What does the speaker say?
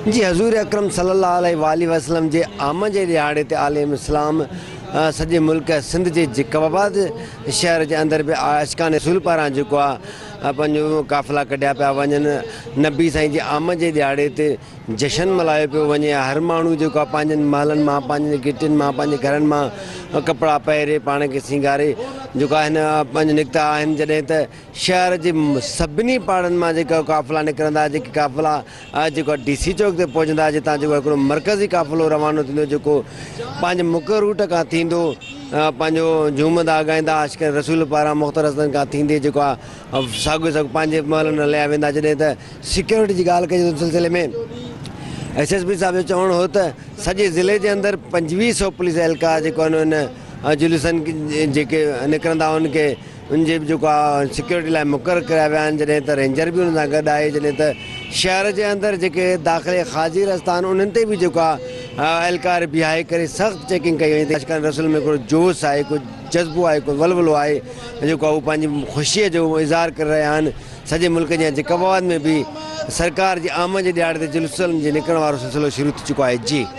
जी हज़ूर अकरम सल्लल्लाहु अलैहि वसल्लम जे आमद जे ॾियारे ते आलिम इस्लाम सॼे मुल्क सिंध जे जैकबाबाद शहर जे अंदर भी अशकान रसूल पारां जेको आहे पंहिंजो काफ़िला कढिया पिया वञनि। नबी साईं जे आमद जे ॾियारे ते जशन मल्हायो पियो वञे। हर माण्हू जेको आहे पंहिंजनि महलनि मां, पंहिंजनि गिटियुनि मां, पंहिंजे घरनि मां कपिड़ा पहिरे, पाण खे सिंगारे जेको आहे हिन पंहिंजो निकिता आहिनि। जॾहिं त शहर जे सभिनी पाड़नि मां जेका काफ़िला निकिरंदा, जेके काफ़िला जेको आहे DC चौक ते पहुचंदा, जितां जेको हिकिड़ो मर्कज़ी काफ़िलो रवानो थींदो जेको पंहिंजे मुक़ररु रूट खां थींदो, पंहिंजो झूमंदा ॻाईंदा अशकान रसूल पारां मुख़्तरस्तनि खां थींदे जेको आहे साॻियो साॻियो पंहिंजे महलनि हलिया वेंदा। जॾहिं त सिक्योरिटी जी ॻाल्हि कई सिलसिले में SSP साहिब जो चवणु हो त सॼे ज़िले जे अंदरि 2500 पुलिस एहलकार जेको आहिनि उन जुलूसनि जेके निकिरंदा उनखे उनजे जेको आहे सिक्योरिटी लाइ मुक़ररु कया विया आहिनि। जॾहिं त रेंजर बि उन सां गॾु आहे। जॾहिं त शहर जे अंदरि जेके दाख़िले खाजी रस्ता आहिनि उन्हनि ते बि जेको आहे एहलकार बीहाए करे सख़्तु चेकिंग कई वई। अशकान रसूल में हिकिड़ो जोश आहे, हिकु जज़्बो आहे, हिकु वलवलो आहे जेको आहे उहो पंहिंजी ख़ुशीअ जो इज़हार करे रहिया आहिनि। सॼे मुल्क जे जैकबाबाद में बि सरकार जी आमद जे ॾियारे ते जुलूसनि जे निकिरण वारो सिलसिलो शुरू थी चुको आहे। जी